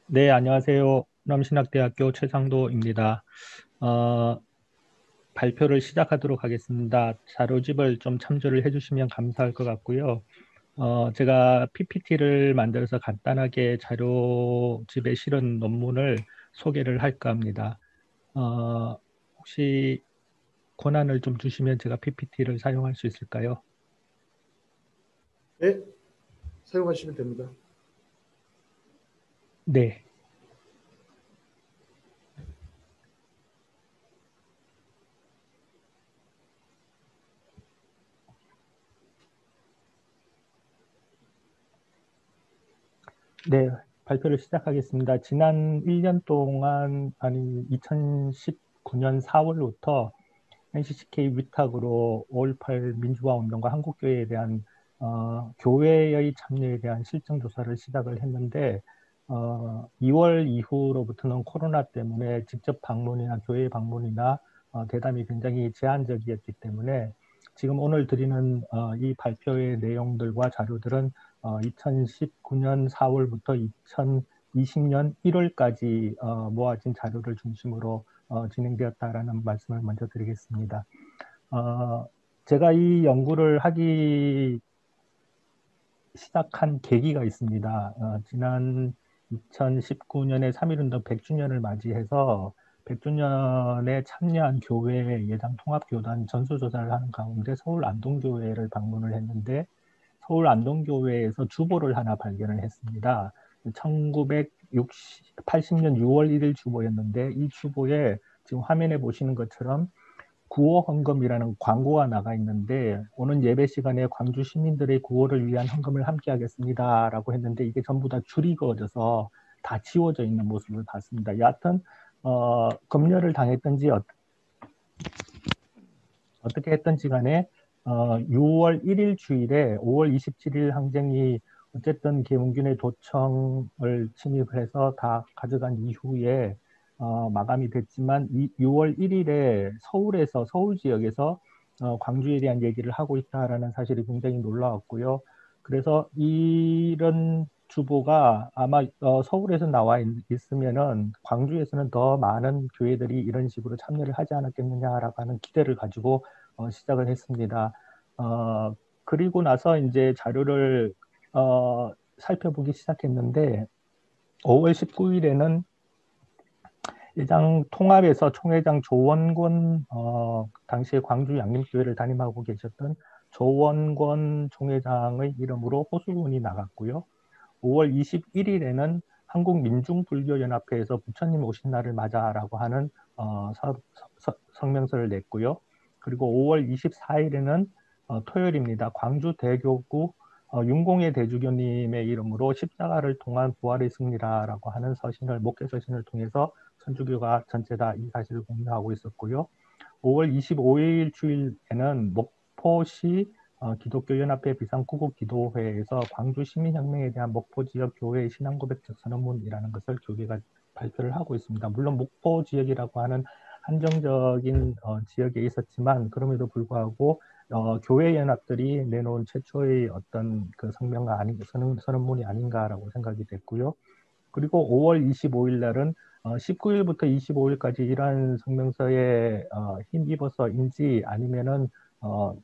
네, 안녕하세요. 남신학대학교 최상도입니다. 어, 발표를 시작하도록 하겠습니다. 자료집을 좀 참조를 해주시면 감사할 것 같고요. 제가 PPT를 만들어서 간단하게 자료집에 실은 논문을 소개를 할까 합니다. 혹시 권한을 좀 주시면 제가 PPT를 사용할 수 있을까요? 네, 사용하시면 됩니다. 네. 네, 발표를 시작하겠습니다. 지난 1년 동안, 아니, 2019년 4월부터 NCCK 위탁으로 5.18 민주화 운동과 한국교회에 대한 교회의 참여에 대한 실정 조사를 시작을 했는데 2월 이후로부터는 코로나 때문에 직접 방문이나 교회 방문이나 대담이 굉장히 제한적이었기 때문에 지금 오늘 드리는 이 발표의 내용들과 자료들은 2019년 4월부터 2020년 1월까지 모아진 자료를 중심으로 진행되었다라는 말씀을 먼저 드리겠습니다. 제가 이 연구를 하기 시작한 계기가 있습니다. 지난 2019년에 3.1운동 100주년을 맞이해서 100주년에 참여한 교회 예당 통합교단 전수조사를 하는 가운데 서울 안동교회를 방문을 했는데 서울 안동교회에서 주보를 하나 발견을 했습니다. 1980년 6월 1일 주보였는데 이 주보에 지금 화면에 보시는 것처럼 구호 헌금이라는 광고가 나가 있는데 오는 예배 시간에 광주 시민들의 구호를 위한 헌금을 함께 하겠습니다라고 했는데 이게 전부 다 줄이 그어져서 다 지워져 있는 모습을 봤습니다. 여하튼 검열을 당했던지 어떻게 했던지 간에 6월 1일 주일에 5월 27일 항쟁이 어쨌든 계몽균의 도청을 침입을 해서 다 가져간 이후에 마감이 됐지만 6월 1일에 서울에서 서울 지역에서 광주에 대한 얘기를 하고 있다라는 사실이 굉장히 놀라웠고요. 그래서 이런 주보가 아마 서울에서 나와 있으면은 광주에서는 더 많은 교회들이 이런 식으로 참여를 하지 않았겠느냐라고 하는 기대를 가지고 시작을 했습니다. 그리고 나서 이제 자료를 살펴보기 시작했는데 5월 19일에는 회장 통합에서 총회장 조원권 당시에 광주 양림교회를 담임하고 계셨던 조원권 총회장의 이름으로 호수문이 나갔고요. 5월 21일에는 한국민중불교연합회에서 부처님 오신 날을 맞아라고 하는 성명서를 냈고요. 그리고 5월 24일에는 토요일입니다. 광주 대교구 윤공의 대주교님의 이름으로 십자가를 통한 부활의 승리라라고 하는 서신을 목회 서신을 통해서 천주교가 전체 다 이 사실을 공유하고 있었고요. 5월 25일 주일에는 목포시 기독교연합회 비상구국기도회에서 광주 시민혁명에 대한 목포 지역 교회의 신앙고백적 선언문이라는 것을 교회가 발표를 하고 있습니다. 물론 목포 지역이라고 하는 한정적인 지역에 있었지만 그럼에도 불구하고 교회 연합들이 내놓은 최초의 어떤 그 성명가 아닌 선언문이 아닌가라고 생각이 됐고요. 그리고 5월 25일 날은 19일부터 25일까지 이러한 성명서에 힘입어서인지 아니면은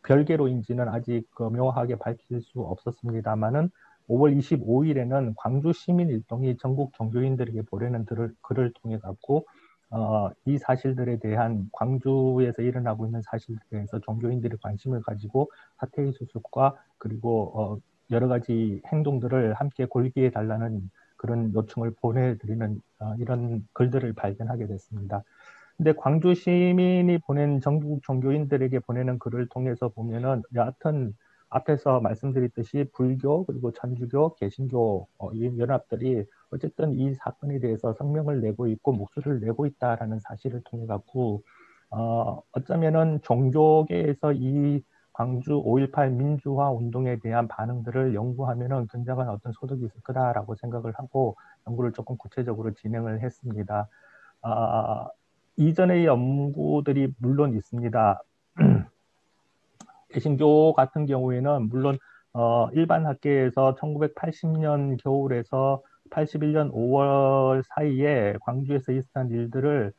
별개로인지는 아직 묘하게 밝힐 수 없었습니다만은 5월 25일에는 광주 시민일동이 전국 종교인들에게 보내는 글을 통해 갖고 이 사실들에 대한 광주에서 일어나고 있는 사실들에 대해서 종교인들이 관심을 가지고 사태의 수습과 그리고 여러 가지 행동들을 함께 골기해 달라는 그런 요청을 보내드리는 이런 글들을 발견하게 됐습니다. 근데 광주 시민이 보낸 전국 종교인들에게 보내는 글을 통해서 보면은 여하튼 앞에서 말씀드렸듯이 불교 그리고 천주교, 개신교 이 연합들이 어쨌든 이 사건에 대해서 성명을 내고 있고 목소리를 내고 있다라는 사실을 통해 갖고 어쩌면은 종교계에서 이 광주 5.18 민주화 운동에 대한 반응들을 연구하면은 굉장한 어떤 소득이 있을 거다라고 생각을 하고 연구를 조금 구체적으로 진행을 했습니다. 아, 이전의 연구들이 물론 있습니다. 개신교 같은 경우에는 물론 일반 학계에서 1980년 겨울에서 81년 5월 사이에 광주에서 있었던 일들을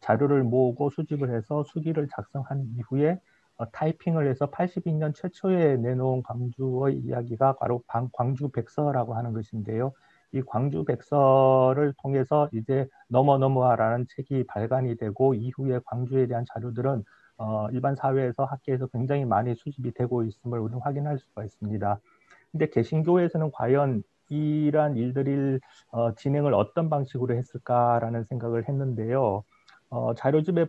자료를 모으고 수집을 해서 수기를 작성한 이후에 타이핑을 해서 82년 최초에 내놓은 광주의 이야기가 바로 광주 백서라고 하는 것인데요. 이 광주 백서를 통해서 이제 넘어라는 책이 발간이 되고 이후에 광주에 대한 자료들은 일반 사회에서 학계에서 굉장히 많이 수집이 되고 있음을 우리는 확인할 수가 있습니다. 근데 개신교에서는 과연 이러한 일들을 진행을 어떤 방식으로 했을까라는 생각을 했는데요. 자료집에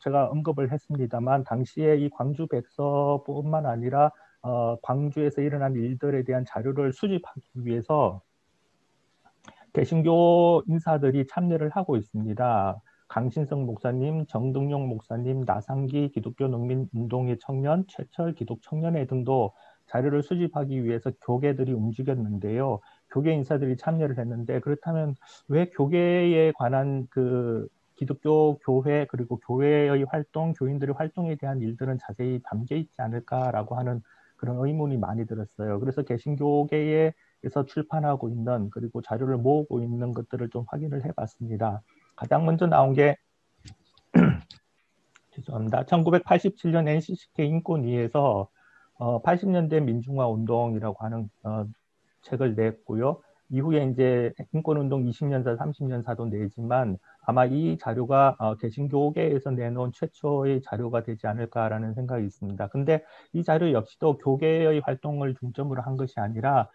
제가 언급을 했습니다만 당시에 이 광주 백서뿐만 아니라 광주에서 일어난 일들에 대한 자료를 수집하기 위해서 개신교 인사들이 참여를 하고 있습니다. 강신성 목사님, 정등용 목사님, 나상기 기독교 농민운동의 청년, 최철 기독청년회 등도 자료를 수집하기 위해서 교계들이 움직였는데요. 교계 인사들이 참여를 했는데 그렇다면 왜 교계에 관한 그 기독교 교회 그리고 교회의 활동, 교인들의 활동에 대한 일들은 자세히 담겨 있지 않을까라고 하는 그런 의문이 많이 들었어요. 그래서 개신교계에서 출판하고 있는 그리고 자료를 모으고 있는 것들을 좀 확인을 해봤습니다. 가장 먼저 나온 게 죄송합니다. 1987년 NCCK 인권위에서 80년대 민중화 운동이라고 하는 책을 냈고요. 이후에 이제 인권운동 20년사, 30년사도 내지만 아마 이 자료가 개신교계에서 내놓은 최초의 자료가 되지 않을까라는 생각이 있습니다. 근데 이 자료 역시도 교계의 활동을 중점으로 한 것이 아니라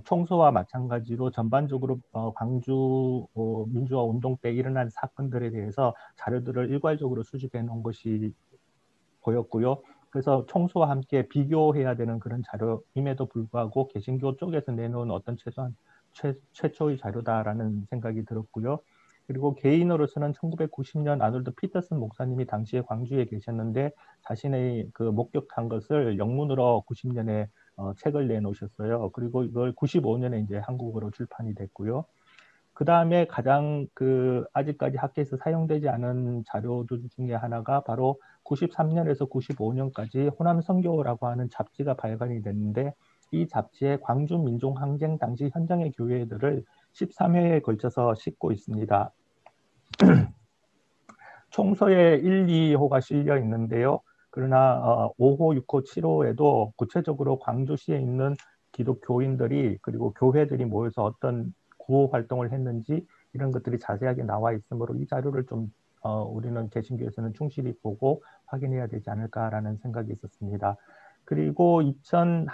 총소와 마찬가지로 전반적으로 광주 민주화 운동 때 일어난 사건들에 대해서 자료들을 일괄적으로 수집해 놓은 것이 보였고요. 그래서 총수와 함께 비교해야 되는 그런 자료임에도 불구하고 개신교 쪽에서 내놓은 어떤 최소한 최초의 자료다라는 생각이 들었고요. 그리고 개인으로서는 1990년 아놀드 피터슨 목사님이 당시에 광주에 계셨는데 자신의 그 목격한 것을 영문으로 90년에 책을 내놓으셨어요. 그리고 이걸 95년에 이제 한국어로 출판이 됐고요. 그 다음에 가장 아직까지 학계에서 사용되지 않은 자료들 중에 하나가 바로 93년에서 95년까지 호남 선교라고 하는 잡지가 발간이 됐는데 이 잡지에 광주 민중 항쟁 당시 현장의 교회들을 13회에 걸쳐서 싣고 있습니다. 총서에 1, 2호가 실려 있는데요. 그러나 5호, 6호, 7호에도 구체적으로 광주시에 있는 기독교인들이 그리고 교회들이 모여서 어떤 구호 활동을 했는지 이런 것들이 자세하게 나와 있으므로 이 자료를 좀 우리는 개신교에서는 충실히 보고 확인해야 되지 않을까라는 생각이 있었습니다. 그리고 2000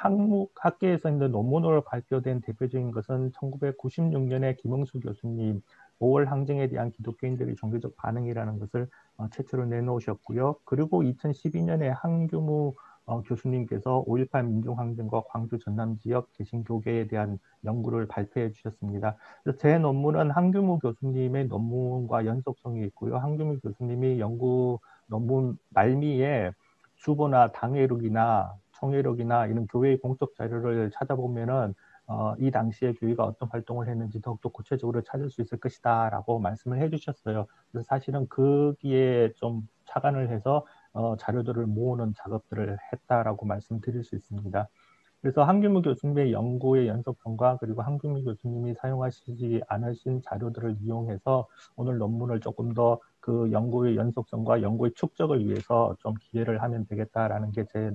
학계에서 있는 논문으로 발표된 대표적인 것은 1996년에 김응수 교수님 5월 항쟁에 대한 기독교인들의 종교적 반응이라는 것을 최초로 내놓으셨고요. 그리고 2012년에 한규무 교수님께서 5.18 민중항쟁과 광주 전남 지역 개신교계에 대한 연구를 발표해 주셨습니다. 그래서 제 논문은 한규무 교수님의 논문과 연속성이 있고요. 한규무 교수님이 연구 논문 말미에 주보나 당회록이나 총회록이나 이런 교회의 공적 자료를 찾아보면은 이 당시에 교회가 어떤 활동을 했는지 더욱더 구체적으로 찾을 수 있을 것이다 라고 말씀을 해주셨어요. 그래서 사실은 거기에 좀 착안을 해서 자료들을 모으는 작업들을 했다라고 말씀드릴 수 있습니다. 그래서 한규무 교수님의 연구의 연속성과 그리고 한규무 교수님이 사용하시지 않으신 자료들을 이용해서 오늘 논문을 조금 더 그 연구의 연속성과 연구의 축적을 위해서 좀 기회를 하면 되겠다라는 게 제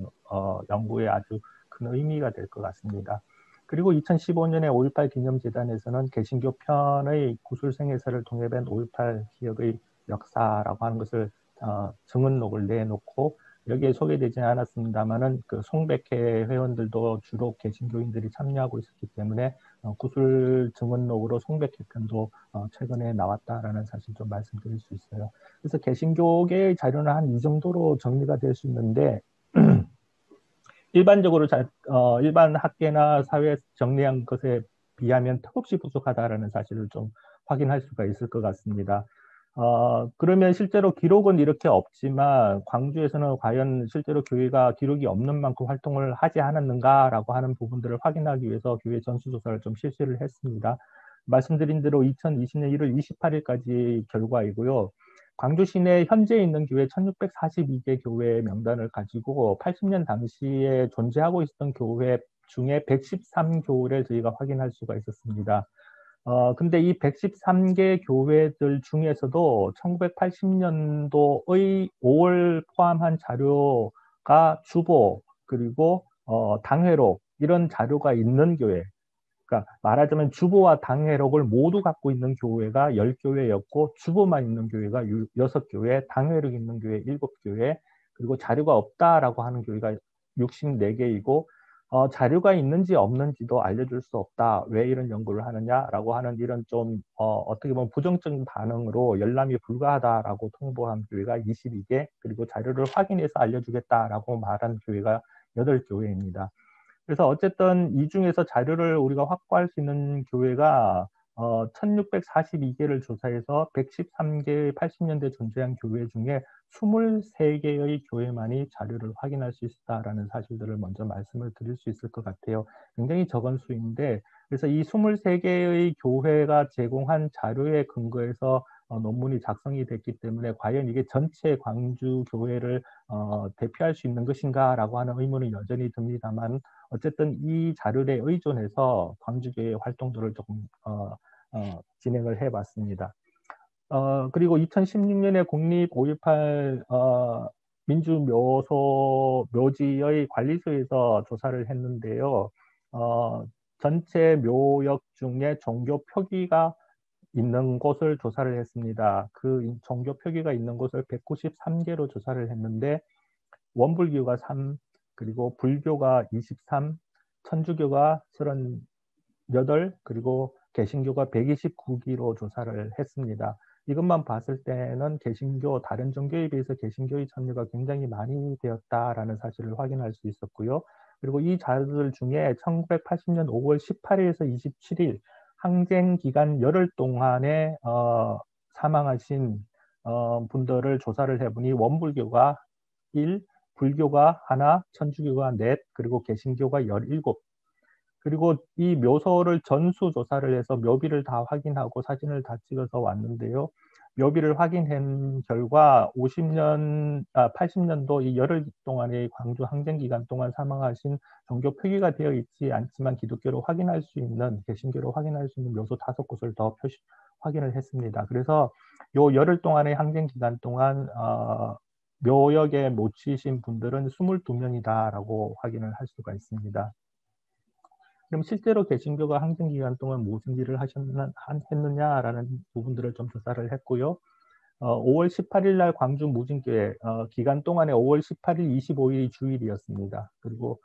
연구의 아주 큰 의미가 될 것 같습니다. 그리고 2015년에 5.18 기념재단에서는 개신교 편의 구술생애사를 통해 뵌 5.18 기억의 역사라고 하는 것을 증언록을 내놓고 여기에 소개되지 않았습니다만은 그 송백회 회원들도 주로 개신교인들이 참여하고 있었기 때문에 구술 증언록으로 송백회 편도 최근에 나왔다라는 사실 좀 말씀드릴 수 있어요. 그래서 개신교계의 자료는 한 이 정도로 정리가 될 수 있는데 일반적으로 일반 학계나 사회에서 정리한 것에 비하면 턱없이 부족하다라는 사실을 좀 확인할 수가 있을 것 같습니다. 그러면 실제로 기록은 이렇게 없지만 광주에서는 과연 실제로 교회가 기록이 없는 만큼 활동을 하지 않았는가라고 하는 부분들을 확인하기 위해서 교회 전수조사를 좀 실시를 했습니다. 말씀드린 대로 2020년 1월 28일까지 결과이고요. 광주 시내 현재 있는 교회 1642개 교회 명단을 가지고 80년 당시에 존재하고 있었던 교회 중에 113교회를 저희가 확인할 수가 있었습니다. 근데 이 113개 교회들 중에서도 1980년도의 5월 포함한 자료가 주보, 그리고 당회록, 이런 자료가 있는 교회, 그러니까 말하자면 주보와 당회록을 모두 갖고 있는 교회가 10교회였고, 주보만 있는 교회가 6교회, 당회록 있는 교회 7교회, 그리고 자료가 없다라고 하는 교회가 64개이고, 자료가 있는지 없는지도 알려줄 수 없다. 왜 이런 연구를 하느냐라고 하는 이런 좀 어떻게 보면 부정적인 반응으로 열람이 불가하다라고 통보한 교회가 22개, 그리고 자료를 확인해서 알려주겠다라고 말한 교회가 8교회입니다. 그래서 어쨌든 이 중에서 자료를 우리가 확보할 수 있는 교회가 1642개를 조사해서 113개 80년대 존재한 교회 중에 23개의 교회만이 자료를 확인할 수 있다라는 사실들을 먼저 말씀을 드릴 수 있을 것 같아요. 굉장히 적은 수인데, 그래서 이 23개의 교회가 제공한 자료에 근거해서 논문이 작성이 됐기 때문에 과연 이게 전체 광주 교회를 대표할 수 있는 것인가라고 하는 의문이 여전히 듭니다만, 어쨌든 이 자료에 의존해서 광주교회 활동들을 조금 진행을 해봤습니다. 그리고 2016년에 국립 5.18 민주묘소 묘지의 관리소에서 조사를 했는데요. 전체 묘역 중에 종교 표기가 있는 곳을 조사를 했습니다. 그 종교 표기가 있는 곳을 193개로 조사를 했는데, 원불교가 3, 그리고 불교가 23, 천주교가 38, 그리고 개신교가 129기로 조사를 했습니다. 이것만 봤을 때는 개신교, 다른 종교에 비해서 개신교의 참여가 굉장히 많이 되었다라는 사실을 확인할 수 있었고요. 그리고 이 자료들 중에 1980년 5월 18일에서 27일 항쟁 기간 열흘 동안에 사망하신 분들을 조사를 해보니 원불교가 1, 불교가 하나, 천주교가 넷, 그리고 개신교가 17. 그리고 이 묘소를 전수조사를 해서 묘비를 다 확인하고 사진을 다 찍어서 왔는데요. 묘비를 확인한 결과 80년도 이 열흘 동안의 광주 항쟁 기간 동안 사망하신 종교 표기가 되어 있지 않지만 기독교로 확인할 수 있는, 개신교로 확인할 수 있는 묘소 5곳을 더 확인을 했습니다. 그래서 요 열흘 동안의 항쟁 기간 동안 묘역에 묻히신 분들은 22명이다라고 확인을 할 수가 있습니다. 그럼 실제로 개신교가 항쟁 기간 동안 무슨 일을 했느냐라는 부분들을 좀 조사를 했고요. 5월 18일 날 광주 무진교회 기간 동안에 5월 18일, 25일이 주일이었습니다. 그리고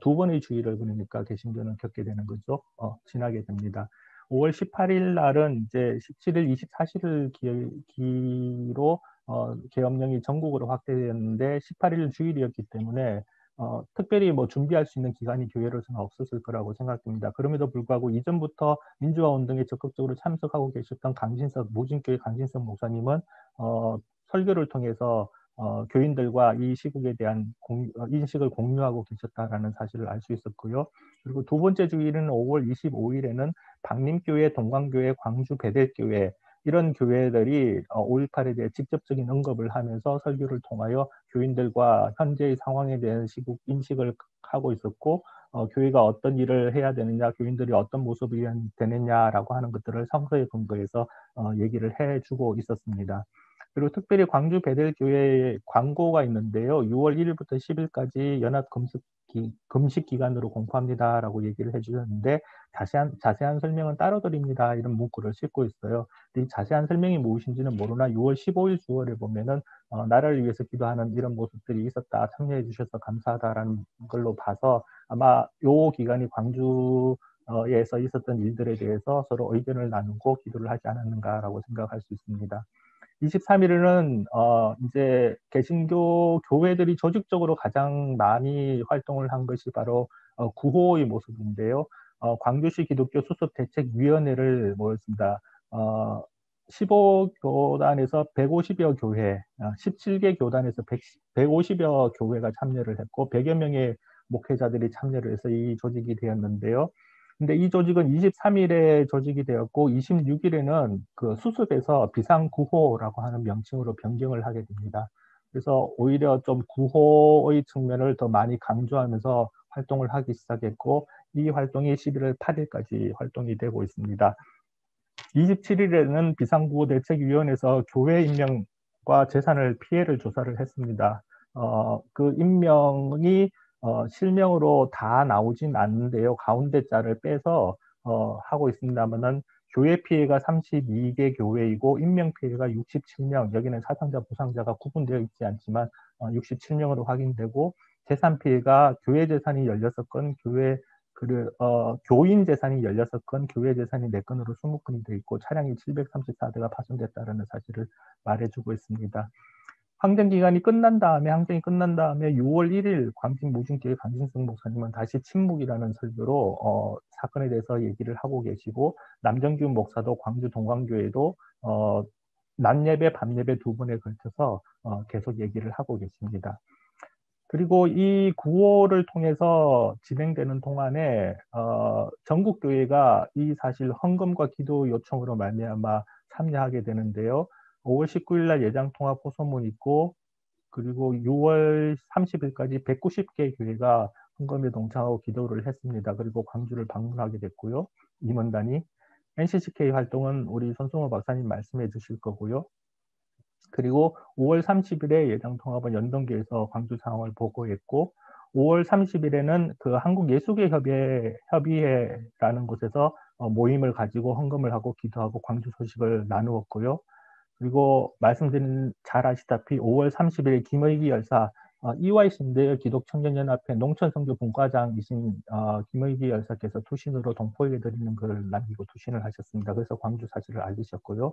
두 번의 주일을 보내니까 개신교는 겪게 되는 거죠. 지나게 됩니다. 5월 18일 날은 이제 17일, 24일을 기로 계엄령이 전국으로 확대되었는데 18일 주일이었기 때문에 특별히 뭐 준비할 수 있는 기간이 교회로서는 없었을 거라고 생각됩니다. 그럼에도 불구하고 이전부터 민주화 운동에 적극적으로 참석하고 계셨던 무진교회 강진석 목사님은 설교를 통해서 교인들과 이 시국에 대한 인식을 공유하고 계셨다라는 사실을 알 수 있었고요. 그리고 두 번째 주일은 5월 25일에는 방림교회, 동광교회, 광주 베델교회, 이런 교회들이 5.18에 대해 직접적인 언급을 하면서 설교를 통하여 교인들과 현재의 상황에 대한 시국 인식을 하고 있었고, 교회가 어떤 일을 해야 되느냐, 교인들이 어떤 모습이 되느냐라고 하는 것들을 성서에 근거해서 얘기를 해주고 있었습니다. 그리고 특별히 광주 베델교회에 광고가 있는데요. 6월 1일부터 10일까지 연합 금식 기간으로 공포합니다라고 얘기를 해주셨는데, 자세한 설명은 따로 드립니다. 이런 문구를 싣고 있어요. 이 자세한 설명이 무엇인지는 모르나 6월 15일 주어를 보면은 나라를 위해서 기도하는 이런 모습들이 있었다. 참여해 주셔서 감사하다라는 걸로 봐서 아마 요 기간이 광주에서 있었던 일들에 대해서 서로 의견을 나누고 기도를 하지 않았는가라고 생각할 수 있습니다. 23일은 이제 개신교 교회들이 조직적으로 가장 많이 활동을 한 것이 바로 구호의 모습인데요. 광주시 기독교 수습대책위원회를 모였습니다. 15교단에서 150여 교회, 17개 교단에서 150여 교회가 참여를 했고 100여 명의 목회자들이 참여를 해서 이 조직이 되었는데요. 근데 이 조직은 23일에 조직이 되었고 26일에는 그 수습에서 비상구호라고 하는 명칭으로 변경을 하게 됩니다. 그래서 오히려 좀 구호의 측면을 더 많이 강조하면서 활동을 하기 시작했고 이 활동이 11월 8일까지 활동이 되고 있습니다. 27일에는 비상구호대책위원회에서 교회 임명과 재산을 피해를 조사를 했습니다. 그 임명이 실명으로 다 나오진 않는데요. 가운데 자를 빼서 하고 있습니다만은 교회 피해가 32개 교회이고 임명 피해가 67명, 여기는 사상자, 부상자가 구분되어 있지 않지만 67명으로 확인되고 재산 피해가 교회 재산이 16건, 교인 재산이 16건, 교회 재산이 4건으로 20건이 되어 있고 차량이 734대가 파손됐다는 사실을 말해주고 있습니다. 항정이 끝난 다음에 6월 1일 광진무중교회 강진승 목사님은 다시 침묵이라는 설교로 사건에 대해서 얘기를 하고 계시고 남정규 목사도 광주 동광교회도 낮 예배, 밤 예배 두 번에 걸쳐서 계속 얘기를 하고 계십니다. 그리고 이 구호를 통해서 진행되는 동안에 전국교회가 이 사실 헌금과 기도 요청으로 말미암아 참여하게 되는데요. 5월 19일 날 예장통합 호소문 있고 그리고 6월 30일까지 190개 교회가 헌금에 동참하고 기도를 했습니다. 그리고 광주를 방문하게 됐고요. 임원단이 NCCK 활동은 우리 손승호 박사님 말씀해 주실 거고요. 그리고 5월 30일에 예장통합은 연동교에서 광주 상황을 보고했고 5월 30일에는 그 한국예수계협의회라는 곳에서 모임을 가지고 헌금을 하고 기도하고 광주 소식을 나누었고요. 그리고 말씀드린 잘 아시다시피 5월 30일 김의기 열사 EYC인데요. 기독청년연합회 농촌선교 분과장이신 김의기 열사께서 투신으로 동포에게 드리는 글을 남기고 투신을 하셨습니다. 그래서 광주 사실을 알리셨고요.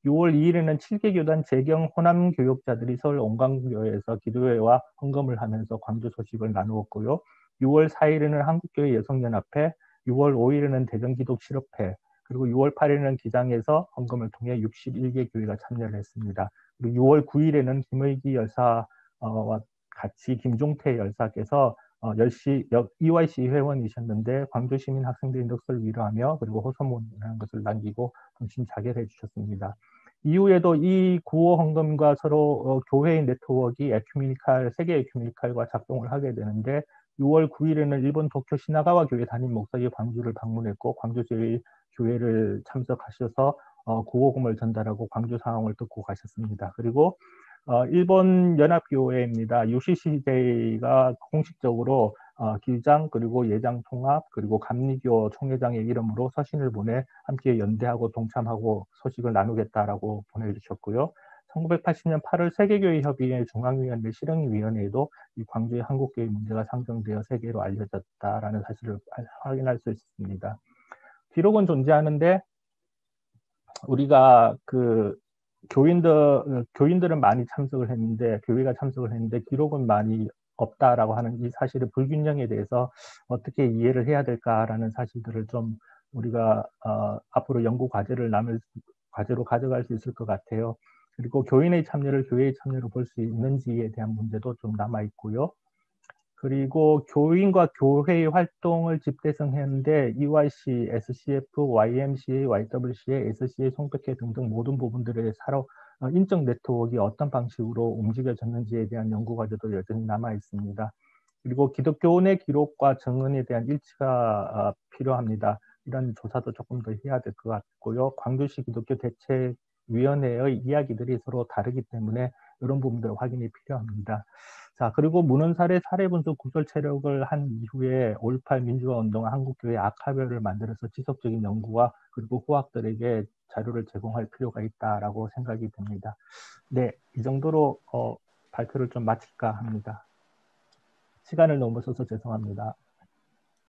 6월 2일에는 7개 교단 재경 호남 교육자들이 서울 온광교회에서 기도회와 헌금을 하면서 광주 소식을 나누었고요. 6월 4일에는 한국교회 여성연합회, 6월 5일에는 대전기독실업회, 그리고 6월 8일에는 기장에서 헌금을 통해 61개 교회가 참여를 했습니다. 그리고 6월 9일에는 김의기 열사와 같이 김종태 열사께서 EYC 회원이셨는데 광주 시민 학생들의 넋을 위로하며 그리고 호소문이라는 것을 남기고 정신 자결해 주셨습니다. 이후에도 이 구호 헌금과 서로 교회의 네트워크 세계 에큐메니칼과 작동을 하게 되는데 6월 9일에는 일본 도쿄 시나가와 교회 담임 목사가 광주를 방문했고 광주교회 교회를 참석하셔서 구호금을 전달하고 광주 상황을 듣고 가셨습니다. 그리고 일본 연합교회입니다. UCCJ가 공식적으로 기장 그리고 예장 통합 그리고 감리교 총회장의 이름으로 서신을 보내 함께 연대하고 동참하고 소식을 나누겠다라고 보내주셨고요. 1980년 8월 세계교회협의회 중앙위원회 실행위원회에도 이 광주의 한국교회 문제가 상정되어 세계로 알려졌다라는 사실을 확인할 수 있습니다. 기록은 존재하는데 우리가 교인들은 많이 참석을 했는데 교회가 참석을 했는데 기록은 많이 없다라고 하는 이 사실의 불균형에 대해서 어떻게 이해를 해야 될까라는 사실들을 좀 우리가 앞으로 연구 과제로 가져갈 수 있을 것 같아요. 그리고 교회의 참여로 볼 수 있는지에 대한 문제도 좀 남아 있고요. 그리고 교인과 교회의 활동을 집대성했는데 EYC, SCF, YMCA, YWCA, SCA, 송백회 등등 모든 부분들의 인적 네트워크가 어떤 방식으로 움직여졌는지에 대한 연구 과제도 여전히 남아 있습니다. 그리고 기독교원의 기록과 정언에 대한 일치가 필요합니다. 이런 조사도 조금 더 해야 될 것 같고요. 광주시 기독교 대책위원회의 이야기들이 서로 다르기 때문에 이런 부분들 확인이 필요합니다. 자, 그리고 문헌사례 사례분석 구설 체력을 한 이후에 5.18 민주화운동 한국교회 아카별을 만들어서 지속적인 연구와 그리고 후학들에게 자료를 제공할 필요가 있다라고 생각이 듭니다. 네, 이 정도로 발표를 좀 마칠까 합니다. 시간을 넘어서서 죄송합니다.